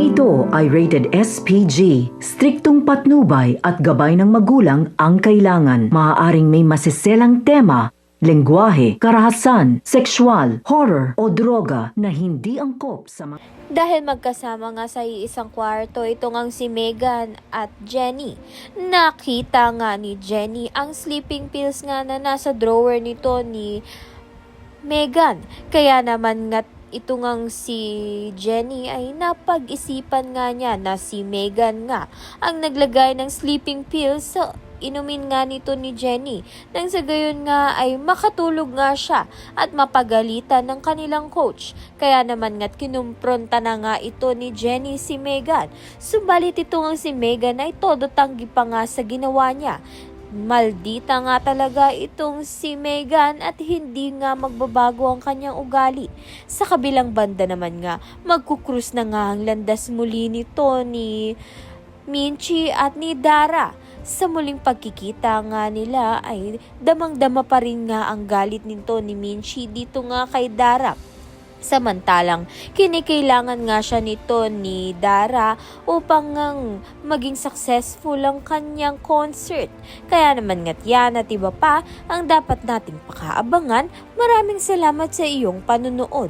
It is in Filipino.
Ito ay rated SPG. Striktong patnubay at gabay ng magulang ang kailangan. Maaaring may masiselang tema, lengguwahe, karahasan, sexual, horror o droga na hindi angkop sa mga... Dahil magkasama nga sa iisang kwarto, ito ngang si Megan at Jenny. Nakita nga ni Jenny ang sleeping pills nga na nasa drawer nito ni Megan. Kaya naman nga ito ngang si Jenny ay napag-isipan nga niya na si Megan nga ang naglagay ng sleeping pills sa inumin nga nito ni Jenny. Nang sa gayon nga ay makatulog nga siya at mapagalitan ng kanilang coach. Kaya naman nga't kinumpronta na nga ito ni Jenny si Megan. Subalit ito nga si Megan ay todo tanggi pa nga sa ginawa niya. Maldita nga talaga itong si Megan at hindi nga magbabago ang kanyang ugali. Sa kabilang banda naman nga, magkukrus na nga ang landas muli nito ni Minchi at ni Dara. Sa muling pagkikita nga nila ay damang-dama pa rin nga ang galit nito ni Minchi dito nga kay Dara. Samantalang kinikailangan nga siya nito ni Dara upang maging successful ang kanyang concert. Kaya naman nga't yan at iba pa ang dapat nating pakaabangan. Maraming salamat sa iyong panunood.